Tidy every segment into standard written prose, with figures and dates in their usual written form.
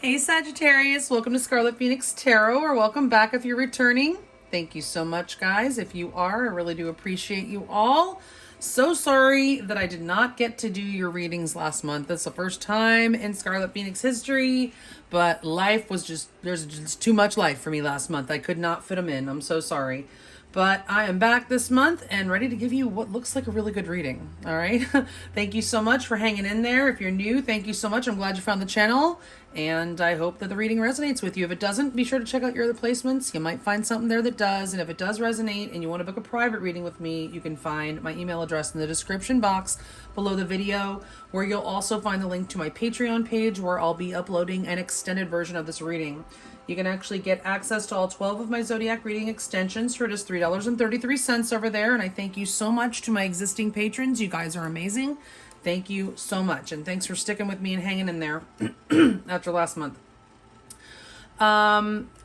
Hey Sagittarius, welcome to Scarlet Phoenix Tarot, or welcome back if you're returning. Thank you so much, guys. If you are, I really do appreciate you all. So sorry that I did not get to do your readings last month. That's the first time in Scarlet Phoenix history, but life was there's just too much life for me last month. I could not fit them in. I'm so sorry. But I am back this month and ready to give you what looks like a really good reading. All right. Thank you so much for hanging in there. If you're new, thank you so much. I'm glad you found the channel. And I hope that the reading resonates with you. If it doesn't, be sure to check out your other placements. You might find something there that does. And if it does resonate and you want to book a private reading with me, you can find my email address in the description box below the video, where you'll also find the link to my Patreon page, where I'll be uploading an extended version of this reading. You can actually get access to all 12 of my zodiac reading extensions for just $3.33 over there. And I thank you so much to my existing patrons. You guys are amazing. Thank you so much. And thanks for sticking with me and hanging in there after last month.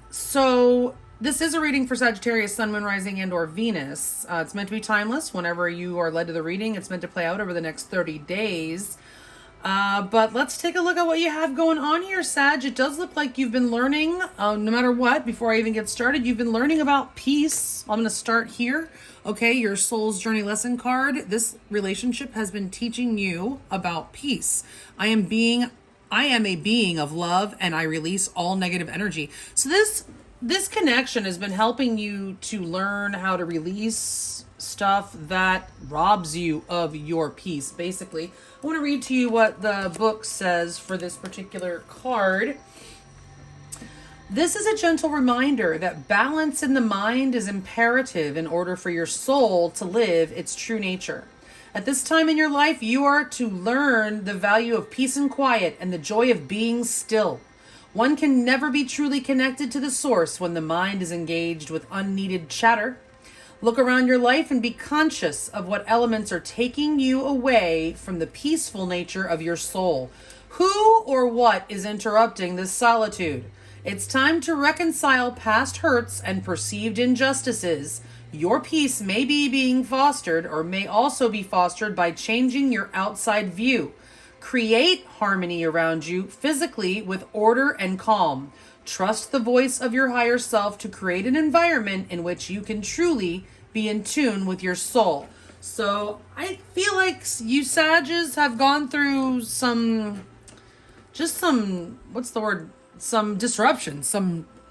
So this is a reading for Sagittarius, Sun, Moon, Rising, and or Venus. It's meant to be timeless. Whenever you are led to the reading, it's meant to play out over the next 30 days. But let's take a look at what you have going on here, Sag. It does look like you've been learning, no matter what, before I even get started, you've been learning about peace. I'm going to start here. Okay, your soul's journey lesson card. This relationship has been teaching you about peace. I am a being of love, and I release all negative energy. So this connection has been helping you to learn how to release stuff that robs you of your peace, basically. I want to read to you what the book says for this particular card. This is a gentle reminder that balance in the mind is imperative in order for your soul to live its true nature. At this time in your life, you are to learn the value of peace and quiet and the joy of being still. One can never be truly connected to the source when the mind is engaged with unneeded chatter. Look around your life and be conscious of what elements are taking you away from the peaceful nature of your soul. Who or what is interrupting this solitude? It's time to reconcile past hurts and perceived injustices. Your peace may be being fostered, or may also be fostered, by changing your outside view. Create harmony around you physically with order and calm. Trust the voice of your higher self to create an environment in which you can truly be in tune with your soul. So I feel like you Sages have gone through some disruption,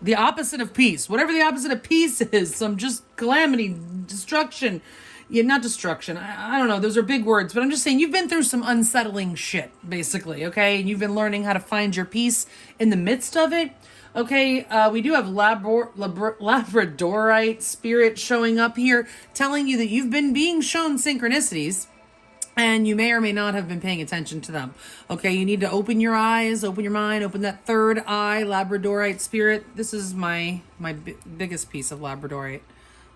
the opposite of peace, whatever the opposite of peace is, some just calamity, destruction. Yeah, not destruction. I don't know. Those are big words, but I'm just saying you've been through some unsettling shit, basically, okay? And you've been learning how to find your peace in the midst of it. Okay, we do have Labradorite spirit showing up here, telling you that you've been being shown synchronicities, and you may or may not have been paying attention to them. Okay, you need to open your eyes, open your mind, open that third eye, Labradorite spirit. This is my biggest piece of Labradorite.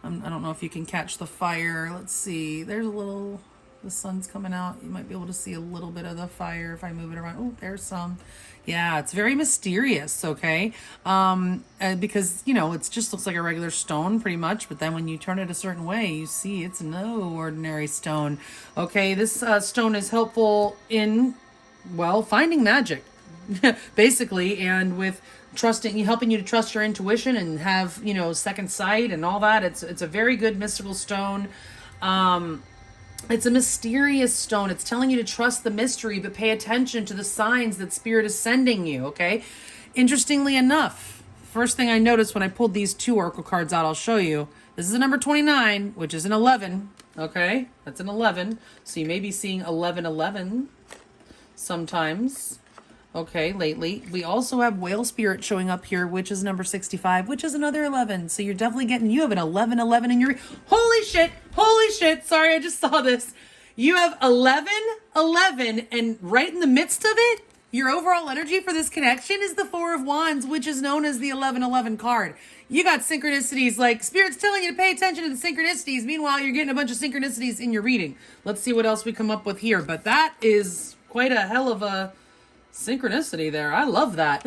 I don't know if you can catch the fire. Let's see. There's the sun's coming out. You might be able to see a little bit of the fire if I move it around. Oh, there's some. Yeah, it's very mysterious, okay? Because, it just looks like a regular stone pretty much, but then when you turn it a certain way, you see it's no ordinary stone. Okay, this stone is helpful in, finding magic, basically, and with helping you to trust your intuition and have, second sight and all that. It's a very good mystical stone. It's a mysterious stone. It's telling you to trust the mystery, but pay attention to the signs that Spirit is sending you, okay? Interestingly enough, first thing I noticed when I pulled these two oracle cards out, I'll show you. This is a number 29, which is an 11, okay? That's an 11. So you may be seeing 1111 sometimes, okay, lately. We also have Whale Spirit showing up here, which is number 65, which is another 11. So you're definitely you have an 1111 in your... Holy shit! Sorry, I just saw this. You have 1111, and right in the midst of it, your overall energy for this connection is the Four of Wands, which is known as the 1111 card. You got synchronicities, like Spirit's telling you to pay attention to the synchronicities. Meanwhile, you're getting a bunch of synchronicities in your reading. Let's see what else we come up with here. But that is quite a hell of a synchronicity there. I love that.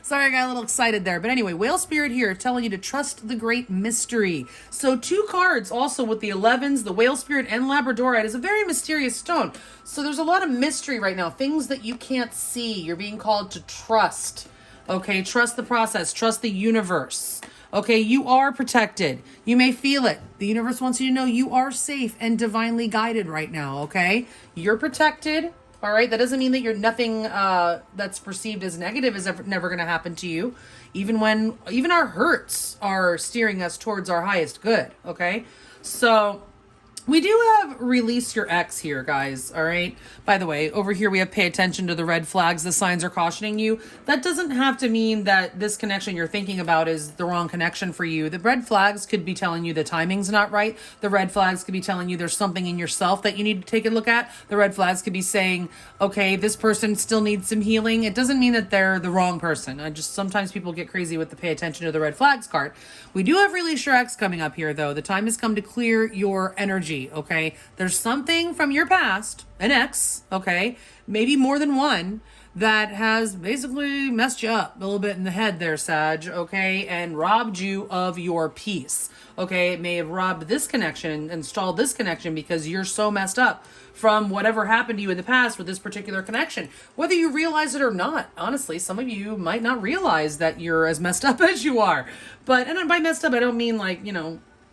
Sorry, I got a little excited there. But anyway, Whale Spirit here telling you to trust the great mystery. So two cards also with the 11s, the Whale Spirit and Labradorite, is a very mysterious stone. So there's a lot of mystery right now. Things that you can't see. You're being called to trust. Okay, trust the process, trust the universe. Okay, you are protected. You may feel it. The universe wants you to know you are safe and divinely guided right now, okay? You're protected, all right? That doesn't mean that you're nothing that's perceived as negative is never going to happen to you. Even our hurts are steering us towards our highest good, okay? So we do have release your ex here, guys, all right? By the way, over here we have pay attention to the red flags. The signs are cautioning you. That doesn't have to mean that this connection you're thinking about is the wrong connection for you. The red flags could be telling you the timing's not right. The red flags could be telling you there's something in yourself that you need to take a look at. The red flags could be saying, okay, this person still needs some healing. It doesn't mean that they're the wrong person. Sometimes people get crazy with the pay attention to the red flags card. We do have release your ex coming up here, though. The time has come to clear your energy, okay? There's something from your past, an ex, okay? Maybe more than one, that has basically messed you up a little bit in the head there, Sag, okay? And robbed you of your peace, okay? It may have robbed this connection, installed this connection because you're so messed up from whatever happened to you in the past with this particular connection. Whether you realize it or not, honestly, some of you might not realize that you're as messed up as you are. But, and by messed up, I don't mean like,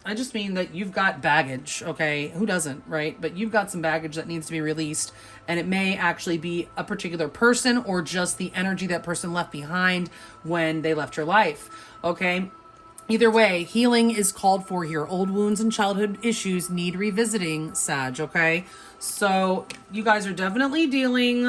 I just mean that you've got baggage, okay? Who doesn't, right? But you've got some baggage that needs to be released, and it may actually be a particular person or just the energy that person left behind when they left your life, okay? Either way, healing is called for here. Old wounds and childhood issues need revisiting, Sag, okay? So you guys are definitely dealing,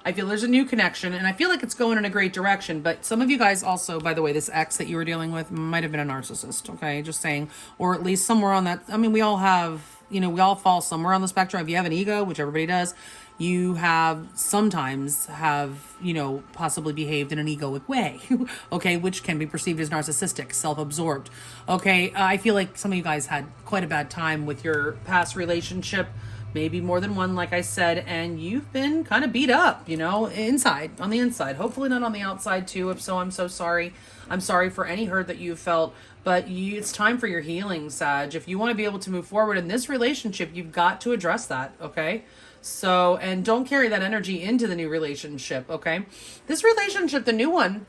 I feel there's a new connection, and I feel like it's going in a great direction. But some of you guys also, by the way, this ex that you were dealing with might have been a narcissist, okay? Just saying. Or at least somewhere on that. I mean, we all have, we all fall somewhere on the spectrum. If you have an ego, which everybody does, you sometimes have, possibly behaved in an egoic way, okay? Which can be perceived as narcissistic, self-absorbed, okay? I feel like some of you guys had quite a bad time with your past relationship. Maybe more than one, like I said, and you've been kind of beat up, inside, on the inside. Hopefully not on the outside, too. If so, I'm so sorry. I'm sorry for any hurt that you've felt, but it's time for your healing, Sag. If you want to be able to move forward in this relationship, you've got to address that, okay? So, and don't carry that energy into the new relationship, okay? This relationship, the new one,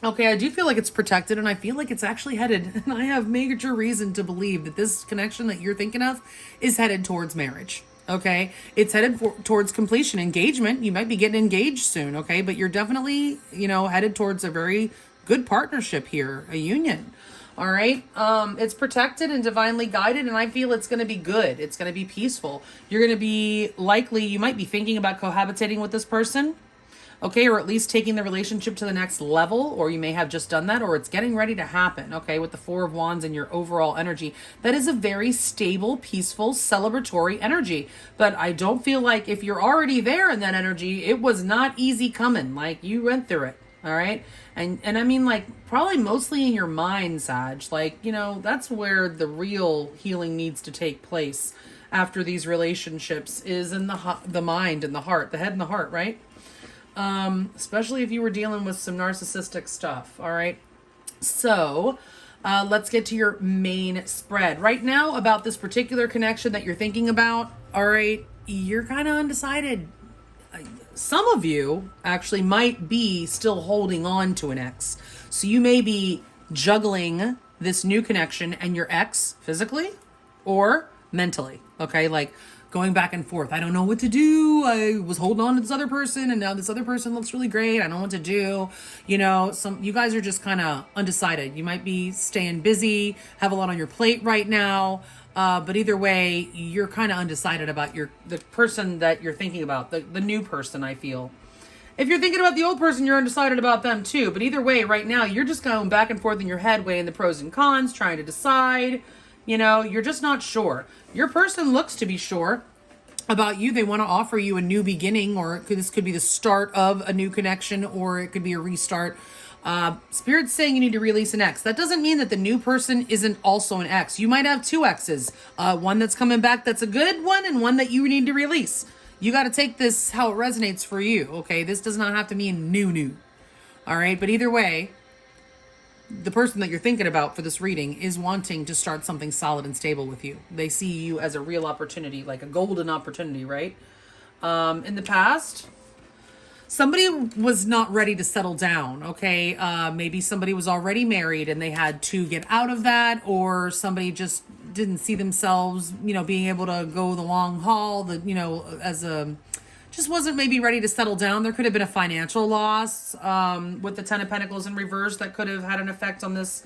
okay, I do feel like it's protected, and I feel like it's actually headed, and I have major reason to believe that this connection that you're thinking of is headed towards marriage, okay? It's headed towards completion, engagement. You might be getting engaged soon, okay? But you're definitely, headed towards a very good partnership here, a union, all right? It's protected and divinely guided, and I feel it's going to be good. It's going to be peaceful. You're going to be you might be thinking about cohabitating with this person, okay, or at least taking the relationship to the next level, or you may have just done that, or it's getting ready to happen, okay, with the Four of Wands and your overall energy. That is a very stable, peaceful, celebratory energy. But I don't feel like if you're already there in that energy, it was not easy coming. Like, you went through it, all right? And I mean, like, probably mostly in your mind, Sag. Like, that's where the real healing needs to take place after these relationships, is in the mind and the heart, the head and the heart, right? Especially if you were dealing with some narcissistic stuff, all right? So, let's get to your main spread. Right now, about this particular connection that you're thinking about, all right, you're kind of undecided. Some of you actually might be still holding on to an ex. So you may be juggling this new connection and your ex physically or mentally, okay? Like, going back and forth. I don't know what to do. I was holding on to this other person, and now this other person looks really great. I don't know what to do. You guys are just kind of undecided. You might be staying busy, have a lot on your plate right now. But either way, you're kind of undecided about the person that you're thinking about, the new person, I feel. If you're thinking about the old person, you're undecided about them too. But either way, right now, you're just going back and forth in your head, weighing the pros and cons, trying to decide. You're just not sure. Your person looks to be sure about you. They want to offer you a new beginning, or this could be the start of a new connection, or it could be a restart. Spirit's saying you need to release an ex. That doesn't mean that the new person isn't also an ex. You might have two exes. One that's coming back that's a good one, and one that you need to release. You got to take this how it resonates for you, okay? This does not have to mean new. All right? But either way, the person that you're thinking about for this reading is wanting to start something solid and stable with you. They see you as a real opportunity, like a golden opportunity, right? In the past, somebody was not ready to settle down, okay? Maybe somebody was already married and they had to get out of that, or somebody just didn't see themselves, being able to go the long haul, just wasn't maybe ready to settle down. There could have been a financial loss with the Ten of Pentacles in reverse that could have had an effect on this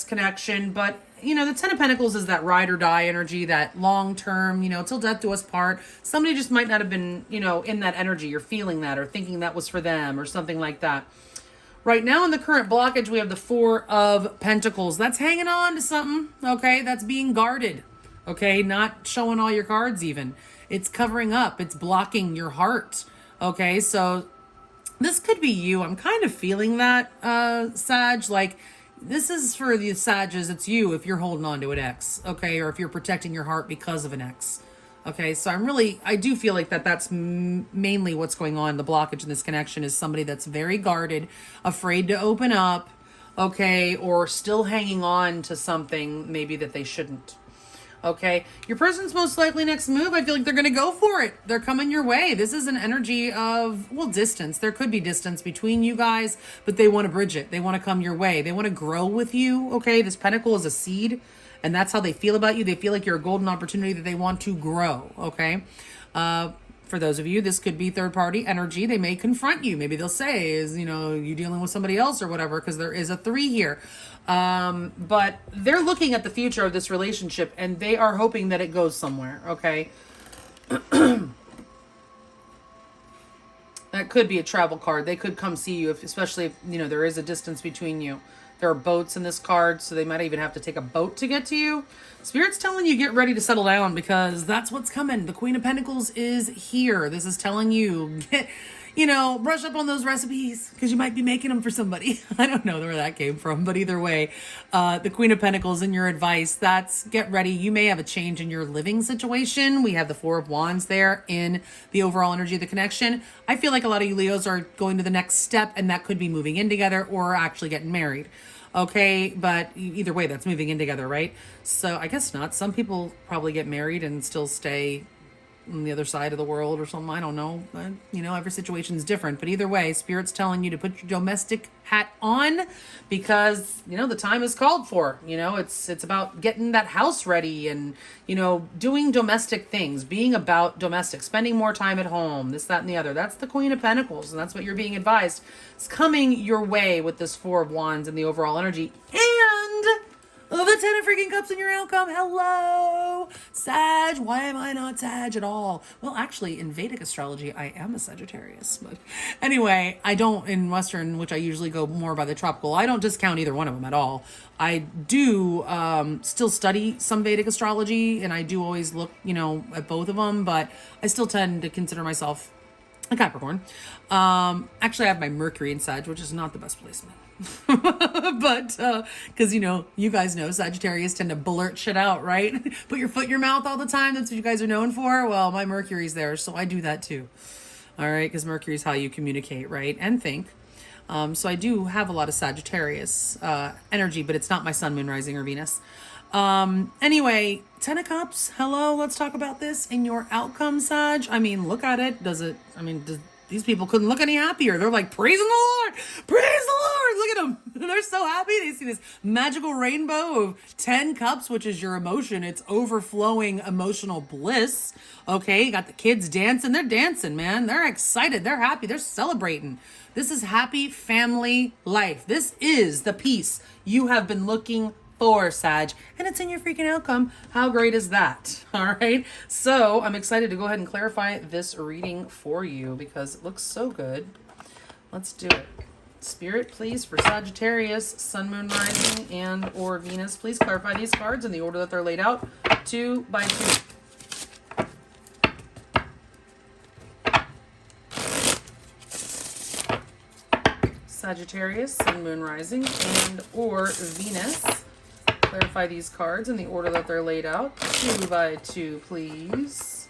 connection. But the Ten of Pentacles is that ride or die energy, that long term, till death do us part. Somebody just might not have been, in that energy, or feeling that, or thinking that was for them, or something like that. Right now in the current blockage, we have the Four of Pentacles. That's hanging on to something, okay? That's being guarded, okay? Not showing all your cards even. It's covering up. It's blocking your heart, okay? So this could be you. I'm kind of feeling that, Sag. Like, this is for the Sages. It's you if you're holding on to an ex, okay? Or if you're protecting your heart because of an ex, okay? So I do feel like that's mainly what's going on. The blockage in this connection is somebody that's very guarded, afraid to open up, okay? Or still hanging on to something maybe that they shouldn't. Okay, your person's most likely next move, I feel like they're going to go for it. They're coming your way. This is an energy of, distance. There could be distance between you guys, but they want to bridge it. They want to come your way. They want to grow with you, okay? This pentacle is a seed, and that's how they feel about you. They feel like you're a golden opportunity that they want to grow, okay? For those of you, this could be third-party energy. They may confront you. Maybe they'll say, you dealing with somebody else or whatever, because there is a 3 here. But they're looking at the future of this relationship, and they are hoping that it goes somewhere, okay? That could be a travel card. They could come see you, especially if, there is a distance between you. There are boats in this card, so they might even have to take a boat to get to you. Spirit's telling you get ready to settle down because that's what's coming. The Queen of Pentacles is here. This is telling you, brush up on those recipes because you might be making them for somebody. I don't know where that came from, but either way, the Queen of Pentacles in your advice, that's get ready. You may have a change in your living situation. We have the Four of Wands there in the overall energy of the connection. I feel like a lot of you Leos are going to the next step, and that could be moving in together or actually getting married. Okay, but either way, that's moving in together, right? So I guess not. Some people probably get married and still stay on the other side of the world or something. I don't know. Every situation is different. But either way, Spirit's telling you to put your domestic hat on because, the time is called for. It's about getting that house ready and, doing domestic things, being about domestic, spending more time at home, this, that, and the other. That's the Queen of Pentacles, and that's what you're being advised. It's coming your way with this Four of Wands and the overall energy. And the Ten of freaking Cups in your outcome. Hello, Sag. Why am I not Sag at all? Well, actually, in Vedic astrology, I am a Sagittarius. But anyway, I don't, in Western, which I usually go more by the tropical, I don't discount either one of them at all. I do still study some Vedic astrology, and I do always look, at both of them, but I still tend to consider myself a Capricorn. Actually, I have my Mercury in Sag, which is not the best placement. But because you guys know Sagittarius tend to blurt shit out, right? Put your foot in your mouth all the time. That's what you guys are known for. Well, my Mercury's there, so I do that too. All right, because Mercury's how you communicate, right, and think. So I do have a lot of Sagittarius energy, but it's not my Sun, Moon, Rising, or Venus. Anyway, Ten of Cups. Hello, let's talk about this in your outcome, Sag. I mean, look at it. These people couldn't look any happier. They're like, praising the Lord, praise the Lord. Look at them. They're so happy. They see this magical rainbow of 10 cups, which is your emotion. It's overflowing emotional bliss. Okay, you got the kids dancing. They're dancing, man. They're excited. They're happy. They're celebrating. This is happy family life. This is the peace you have been looking for, Sag, and it's in your freaking outcome. How great is that? All right, so I'm excited to go ahead and clarify this reading for you because it looks so good. Let's do it. Spirit, please, for Sagittarius, Sun, Moon, Rising, and or Venus, please clarify these cards in the order that they're laid out, 2 by 2. Sagittarius, Sun, Moon, Rising, and or Venus. Clarify these cards in the order that they're laid out. 2 by 2, please.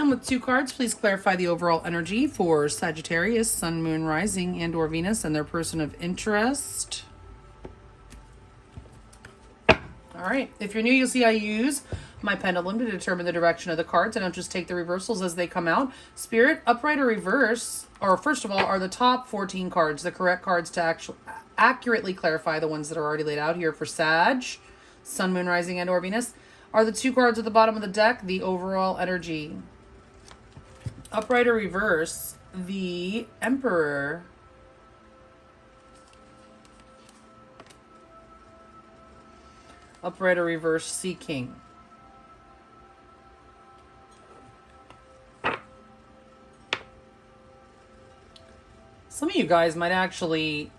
bottom with 2 cards, please clarify the overall energy for Sagittarius, Sun, Moon, Rising, and or Venus, and their person of interest. All right. If you're new, you'll see I use my pendulum to determine the direction of the cards. I don't just take the reversals as they come out. Spirit, upright or reverse, or first of all, are the top 14 cards the correct cards to accurately clarify the ones that are already laid out here for Sag, Sun, Moon, Rising, and or Venus? Are the 2 cards at the bottom of the deck the overall energy? Upright or reverse, the Emperor. Upright or reverse, Sea King. Some of you guys might actually,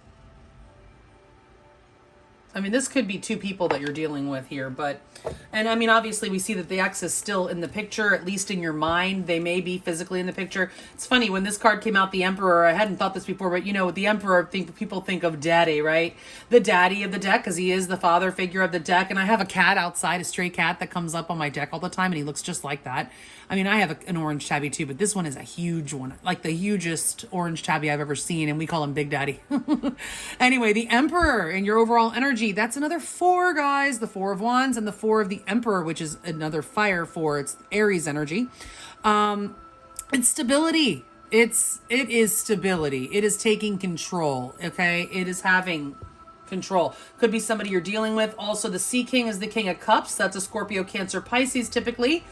I mean, this could be 2 people that you're dealing with here, but, and I mean, obviously we see that the ex is still in the picture, at least in your mind. They may be physically in the picture. It's funny, when this card came out, the Emperor, I hadn't thought this before, but you know, with the Emperor, people think of daddy, right? The daddy of the deck, because he is the father figure of the deck. And I have a cat outside, a stray cat that comes up on my deck all the time, and he looks just like that. I mean, I have an orange tabby too, but this one is a huge one, like the hugest orange tabby I've ever seen, and we call him Big Daddy. Anyway, the Emperor and your overall energy, that's another 4, guys. The 4 of Wands and the 4 of the Emperor, which is another fire 4. It's Aries energy. It's stability. It is stability. It is taking control, okay? It is having control. Could be somebody you're dealing with. Also, the Sea King is the King of Cups. That's a Scorpio, Cancer, Pisces typically.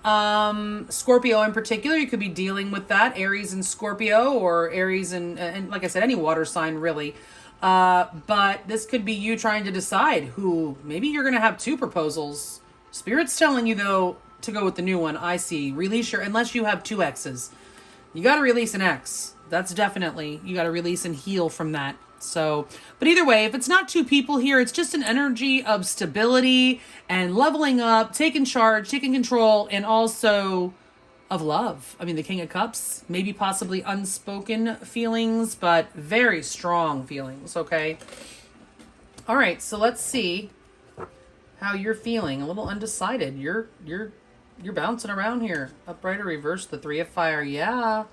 Scorpio in particular, you could be dealing with that. Aries and Scorpio, or Aries and like I said, any water sign really. But this could be you trying to decide who, maybe you're going to have 2 proposals. Spirit's telling you though to go with the new one. I see. Release your, unless you have 2 exes. You got to release an ex. That's definitely, you got to release and heal from that. So, but either way, if it's not 2 people here, it's just an energy of stability and leveling up, taking charge, taking control, and also of love. I mean, the King of Cups, maybe possibly unspoken feelings, but very strong feelings, okay? All right, so let's see how you're feeling. A little undecided. You're bouncing around here. Upright or reverse, the 3 of Fire. Yeah.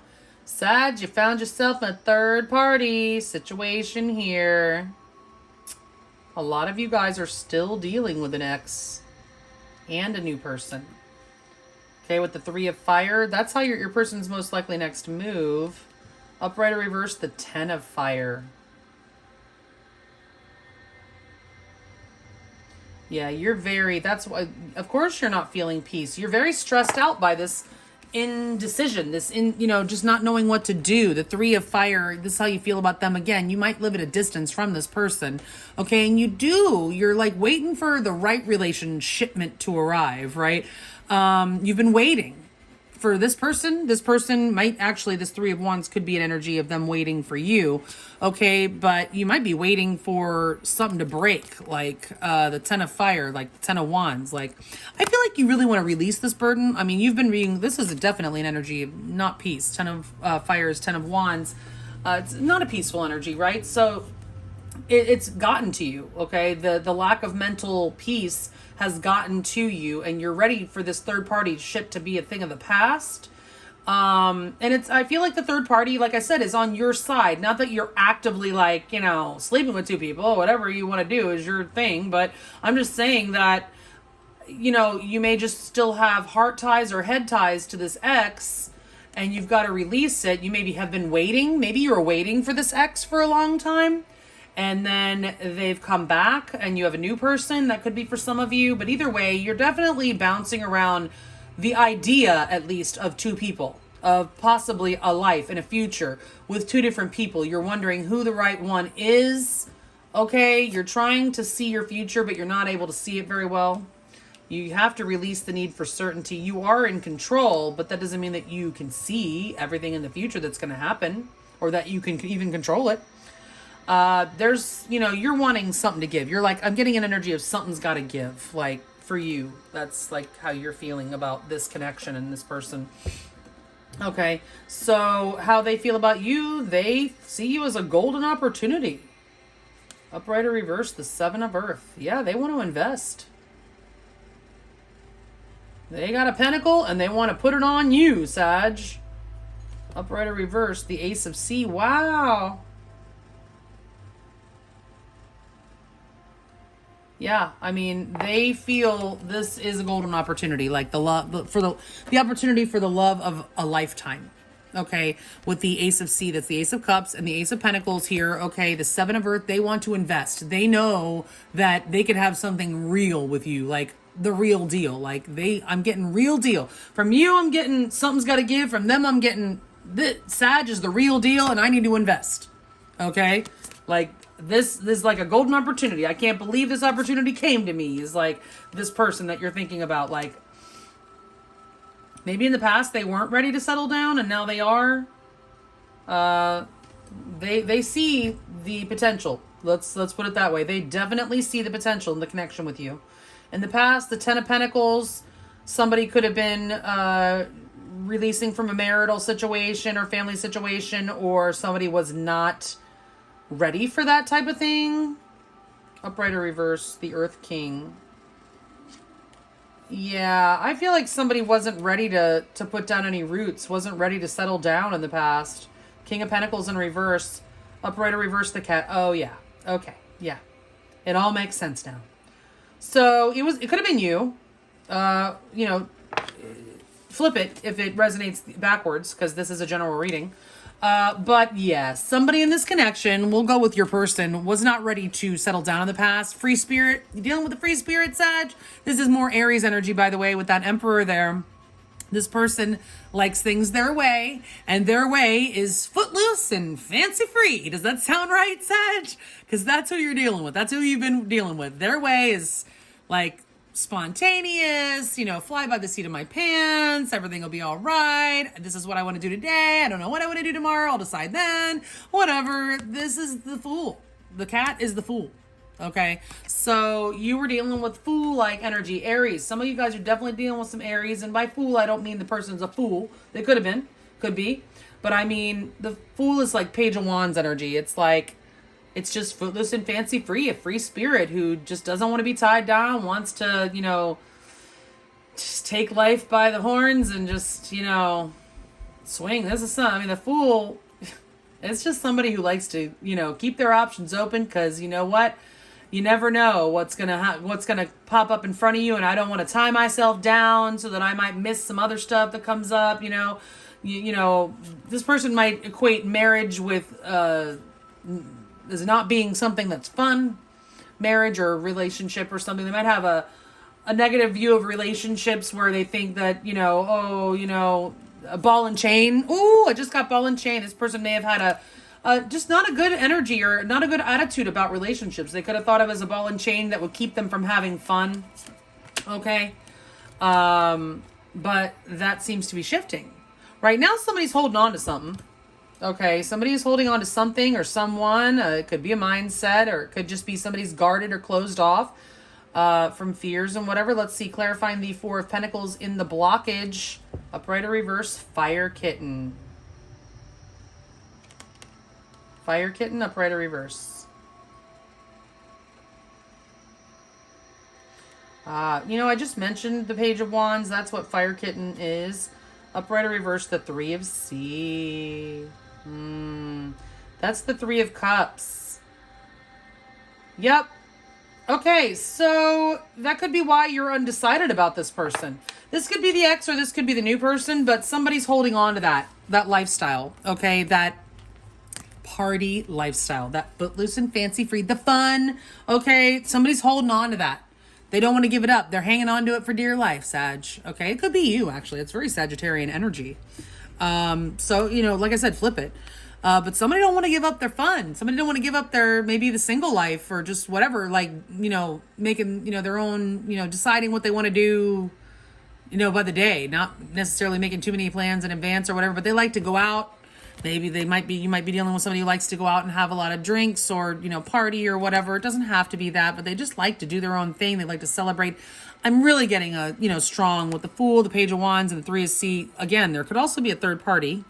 Sag, you found yourself in a third party situation here. A lot of you guys are still dealing with an ex and a new person. Okay, with the 3 of Fire, that's how your person's most likely next move. Upright or reverse, the 10 of Fire. Yeah, you're very, that's why, of course you're not feeling peace. You're very stressed out by this indecision, just not knowing what to do. The 3 of Fire, this is how you feel about them. Again, you might live at a distance from this person, okay? And you're like waiting for the right relationship to arrive, right? You've been waiting for this person. This person might actually, this 3 of Wands could be an energy of them waiting for you, okay? But you might be waiting for something to break, like the 10 of Fire, like the 10 of Wands. Like, I feel like you really want to release this burden. I mean, you've been reading, this is definitely an energy of not peace. 10 of Fire is 10 of Wands. It's not a peaceful energy, right? So it's gotten to you, okay? The lack of mental peace has gotten to you, and you're ready for this third party shit to be a thing of the past. And I feel like the third party, like I said, is on your side. Not that you're actively like, sleeping with 2 people, whatever you want to do is your thing. But I'm just saying that, you may just still have heart ties or head ties to this ex, and you've got to release it. You maybe have been waiting. Maybe you were waiting for this ex for a long time, and then they've come back and you have a new person. That could be for some of you, but either way, you're definitely bouncing around the idea, at least, of 2 people, of possibly a life and a future with 2 different people. You're wondering who the right one is, okay? You're trying to see your future, but you're not able to see it very well. You have to release the need for certainty. You are in control, but that doesn't mean that you can see everything in the future that's going to happen, or that you can even control it. You're wanting something to give. You're like, I'm getting an energy of something's got to give. Like, for you, that's like how you're feeling about this connection and this person. Okay, so how they feel about you, they see you as a golden opportunity. Upright or reverse, the 7 of Earth. Yeah, they want to invest. They got a pentacle and they want to put it on you, Sag. Upright or reverse, the Ace of C. Wow. Yeah, I mean, they feel this is a golden opportunity, like the love for the opportunity for the love of a lifetime. Okay, with the Ace of C, that's the Ace of Cups and the Ace of Pentacles here. Okay, the Seven of Earth, they want to invest. They know that they could have something real with you, like the real deal. Like I'm getting real deal. From you, I'm getting something's got to give. From them, I'm getting Sag is the real deal and I need to invest. Okay, like this is like a golden opportunity. I can't believe this opportunity came to me. Is like this person that you're thinking about, like maybe in the past they weren't ready to settle down and now they are. They see the potential. Let's put it that way. They definitely see the potential in the connection with you. In the past, the Ten of Pentacles, somebody could have been releasing from a marital situation or family situation, or somebody was not ready for that type of thing. Upright or reverse, the Earth King. Yeah, I feel like somebody wasn't ready to put down any roots, wasn't ready to settle down in the past. King of Pentacles in reverse. Upright or reverse, the Cat. Oh, yeah. Okay. Yeah. It all makes sense now. So it could have been you. You know, flip it if it resonates backwards, because this is a general reading. But yeah, somebody in this connection, we'll go with your person, was not ready to settle down in the past. Free spirit, you dealing with the free spirit, Sag? This is more Aries energy, by the way, with that Emperor there. This person likes things their way, and their way is footloose and fancy free. Does that sound right, Sag? Because that's who you're dealing with. That's who you've been dealing with. Their way is like spontaneous, you know, fly by the seat of my pants, everything will be all right. This is what I want to do today. I don't know what I want to do tomorrow. I'll decide then. Whatever. This is the Fool. The Cat is the Fool. Okay, so you were dealing with Fool-like energy, Aries. Some of you guys are definitely dealing with some Aries, and by Fool, I don't mean the person's a fool. They could have been, could be, but I mean the Fool is like Page of Wands energy. It's like, it's just footloose and fancy free, a free spirit who just doesn't want to be tied down, wants to, you know, just take life by the horns and just, you know, swing. This is some, I mean, the Fool, it's just somebody who likes to, you know, keep their options open, because you know what? You never know what's gonna pop up in front of you, and I don't want to tie myself down so that I might miss some other stuff that comes up. You know, you know, this person might equate marriage with as not being something that's fun, marriage or relationship or something. They might have a negative view of relationships where they think that, you know, oh, you know, a ball and chain. Ooh, I just got ball and chain. This person may have had just not a good energy or not a good attitude about relationships. They could have thought of as a ball and chain that would keep them from having fun. Okay. But that seems to be shifting. Right now, somebody's holding on to something. Okay. Somebody is holding on to something or someone. It could be a mindset, or it could just be somebody's guarded or closed off from fears and whatever. Let's see. Clarifying the Four of Pentacles in the blockage. Upright or reverse, Fire Kitten. Fire Kitten, upright or reverse. You know, I just mentioned the Page of Wands. That's what Fire Kitten is. Upright or reverse, the Three of C. That's the Three of Cups. Yep. Okay, so that could be why you're undecided about this person. This could be the ex or this could be the new person, but somebody's holding on to that lifestyle, okay? That party lifestyle, that footloose and fancy free, the fun, okay? Somebody's holding on to that. They don't want to give it up. They're hanging on to it for dear life, Sag. Okay, it could be you, actually. It's very Sagittarian energy. So, you know, like I said, flip it. But somebody don't want to give up their fun. Somebody don't want to give up their, maybe the single life or just whatever, like, you know, making, you know, their own, you know, deciding what they want to do, you know, by the day, not necessarily making too many plans in advance or whatever, but they like to go out. Maybe you might be dealing with somebody who likes to go out and have a lot of drinks or, you know, party or whatever. It doesn't have to be that, but they just like to do their own thing. They like to celebrate. I'm really getting a, you know, strong with the Fool, the Page of Wands, and the Three of C. Again, there could also be a third party.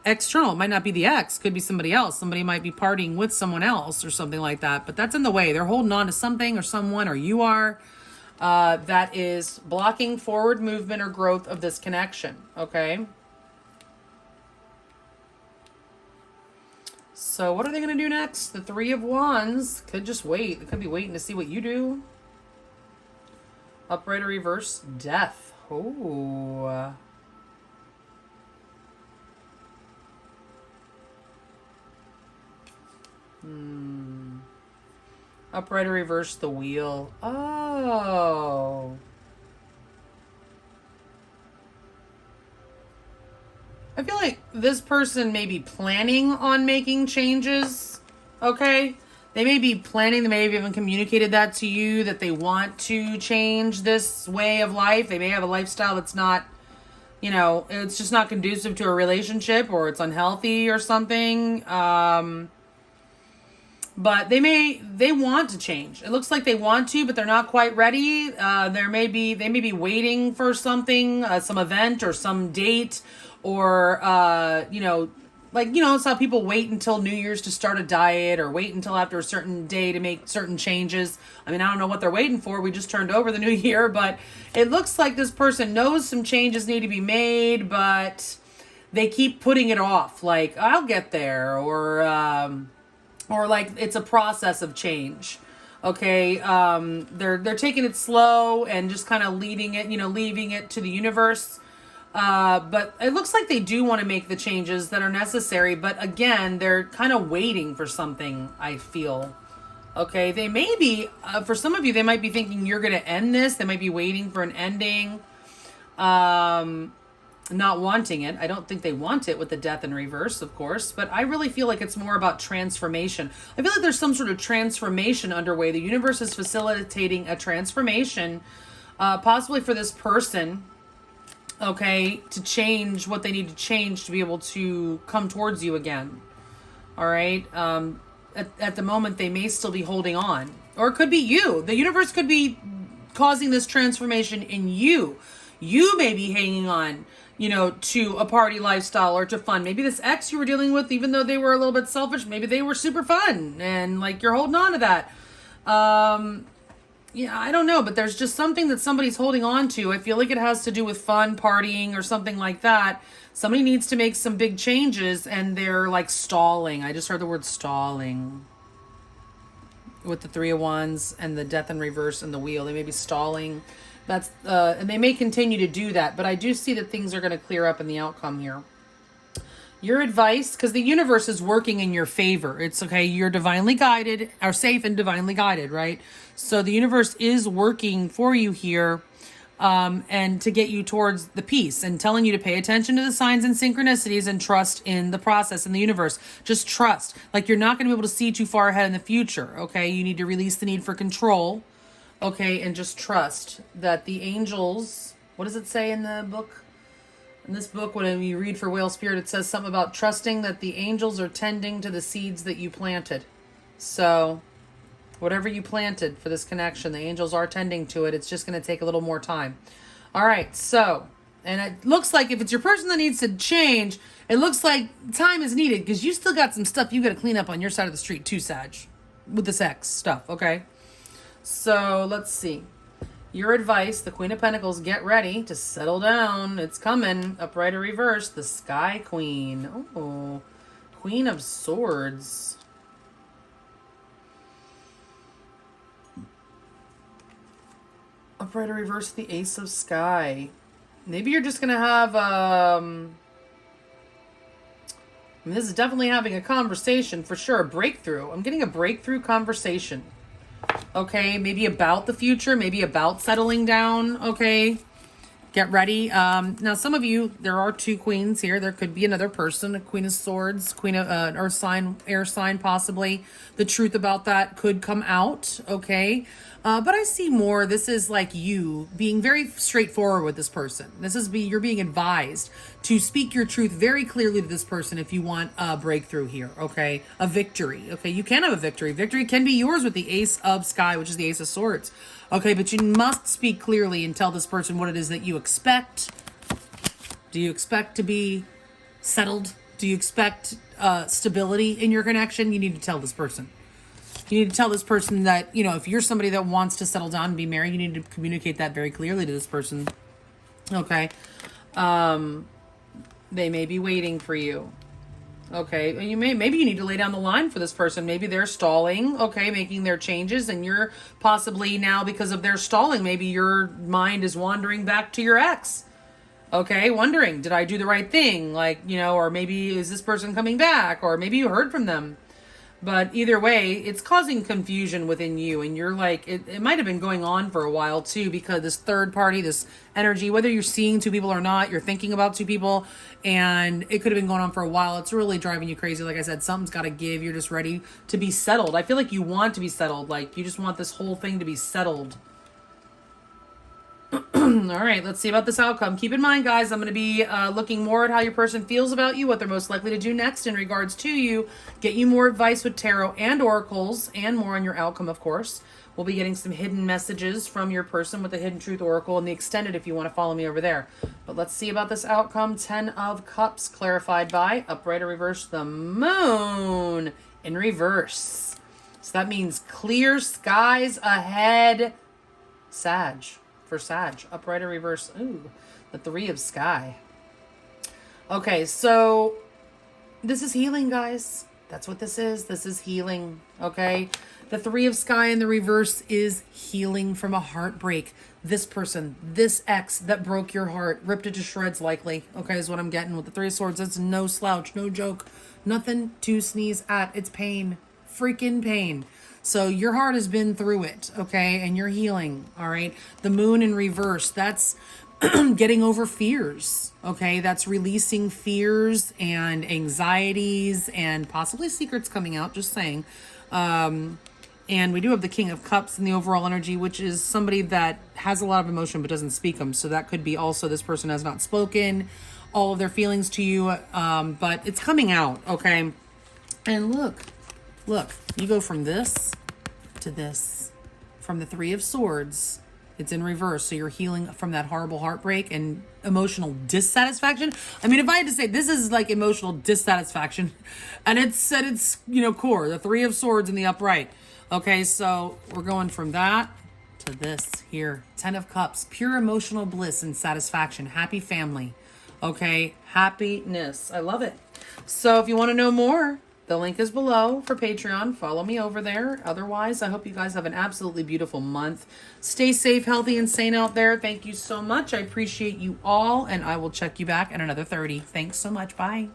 External. It might not be the ex. Could be somebody else. Somebody might be partying with someone else or something like that. But that's in the way. They're holding on to something or someone, or you are. that is blocking forward movement or growth of this connection, okay? So what are they going to do next? The Three of Wands could just wait. They could be waiting to see what you do. Upright or reverse, Death. Oh. Upright or reverse, the Wheel. Oh. I feel like this person may be planning on making changes, okay? They may be planning, they may have even communicated that to you, that they want to change this way of life. They may have a lifestyle that's not, you know, it's just not conducive to a relationship, or it's unhealthy or something. But they want to change. It looks like they want to, but they're not quite ready. They may be waiting for something, some event or some date, or you know, like, you know, it's how people wait until New Year's to start a diet, or wait until after a certain day to make certain changes. I mean, I don't know what they're waiting for. We just turned over the new year, but it looks like this person knows some changes need to be made, but they keep putting it off. Like, I'll get there, or like it's a process of change. Okay, they're taking it slow and just kind of leaving it to the universe. But it looks like they do want to make the changes that are necessary. But again, they're kind of waiting for something, I feel. Okay, they may be, for some of you, they might be thinking you're going to end this. They might be waiting for an ending. Not wanting it. I don't think they want it with the Death in reverse, of course, but I really feel like it's more about transformation. I feel like there's some sort of transformation underway. The universe is facilitating a transformation, possibly for this person, okay, to change what they need to change to be able to come towards you again. All right. At the moment, they may still be holding on, or it could be you. The universe could be causing this transformation in you. You may be hanging on, you know, to a party lifestyle or to fun. Maybe this ex you were dealing with, even though they were a little bit selfish, maybe they were super fun and like you're holding on to that. Yeah, I don't know, but there's just something that somebody's holding on to. I feel like it has to do with fun, partying, or something like that. Somebody needs to make some big changes and they're like stalling. I just heard the word stalling with the Three of Wands and the Death in reverse and the Wheel. They may be stalling. That's and they may continue to do that, but I do see that things are going to clear up in the outcome here. Your advice, because the universe is working in your favor. It's okay. You're divinely guided, or safe and divinely guided, right? So the universe is working for you here, and to get you towards the peace, and telling you to pay attention to the signs and synchronicities and trust in the process in the universe. Just trust. Like, you're not going to be able to see too far ahead in the future, okay? You need to release the need for control. Okay, and just trust that the angels, what does it say in the book? In this book, when you read for Whale Spirit, it says something about trusting that the angels are tending to the seeds that you planted. So, whatever you planted for this connection, the angels are tending to it. It's just going to take a little more time. All right, so, and it looks like if it's your person that needs to change, it looks like time is needed, because you still got some stuff you got to clean up on your side of the street too, Sag, with the sex stuff, okay? So let's see. Your advice, the Queen of Pentacles, get ready to settle down. It's coming. Upright or reverse, the Sky Queen. Oh, Queen of Swords. Upright or reverse, the Ace of Sky. Maybe you're just going to have, I mean, this is definitely having a conversation for sure. A breakthrough. I'm getting a breakthrough conversation. Okay, maybe about the future, maybe about settling down. Okay, get ready. Now, some of you, there are two queens here. There could be another person, a Queen of Swords, Queen of Earth sign, air sign, possibly. The truth about that could come out. Okay, but I see more. This is like you being very straightforward with this person. You're being advised to speak your truth very clearly to this person if you want a breakthrough here, okay? A victory, okay? You can have a victory. Victory can be yours with the Ace of Sky, which is the Ace of Swords, okay? But you must speak clearly and tell this person what it is that you expect. Do you expect to be settled? Do you expect stability in your connection? You need to tell this person. You need to tell this person that, you know, if you're somebody that wants to settle down and be married, you need to communicate that very clearly to this person. Okay. They may be waiting for you. Okay. And maybe you need to lay down the line for this person. Maybe they're stalling, okay, making their changes, and you're possibly now, because of their stalling, maybe your mind is wandering back to your ex. Okay, wondering, did I do the right thing? Like, you know, or maybe is this person coming back? Or maybe you heard from them. But either way, it's causing confusion within you. And you're like, it might have been going on for a while too, because this third party, this energy, whether you're seeing two people or not, you're thinking about two people, and it could have been going on for a while. It's really driving you crazy. Like I said, something's got to give. You're just ready to be settled. I feel like you want to be settled. Like you just want this whole thing to be settled. All right, let's see about this outcome. Keep in mind, guys, I'm going to be looking more at how your person feels about you, what they're most likely to do next in regards to you, get you more advice with tarot and oracles, and more on your outcome, of course. We'll be getting some hidden messages from your person with the Hidden Truth Oracle and the Extended if you want to follow me over there. But let's see about this outcome. 10 of Cups, clarified by upright or reverse, the Moon in reverse. So that means clear skies ahead, Sag. For Sag, upright or reverse. Ooh, the 3 of Sky. Okay, so this is healing, guys. That's what this is. This is healing, okay? The 3 of Sky in the reverse is healing from a heartbreak. This person, this ex that broke your heart, ripped it to shreds likely, okay, is what I'm getting with the 3 of Swords. It's no slouch, no joke, nothing to sneeze at. It's pain, freaking pain. So your heart has been through it, okay? And you're healing, all right? The Moon in reverse, that's getting over fears, okay? That's releasing fears and anxieties and possibly secrets coming out, just saying. And we do have the King of Cups in the overall energy, which is somebody that has a lot of emotion but doesn't speak them. So that could be also this person has not spoken all of their feelings to you, but it's coming out, okay? And look, you go from this to this. From the 3 of Swords, it's in reverse. So you're healing from that horrible heartbreak and emotional dissatisfaction. I mean, if I had to say, this is like emotional dissatisfaction, and it's at its, you know, core, the 3 of Swords in the upright. Okay, so we're going from that to this here. 10 of Cups, pure emotional bliss and satisfaction. Happy family. Okay, happiness. I love it. So if you want to know more, the link is below for Patreon. Follow me over there. Otherwise, I hope you guys have an absolutely beautiful month. Stay safe, healthy, and sane out there. Thank you so much. I appreciate you all, and I will check you back at another 30. Thanks so much. Bye.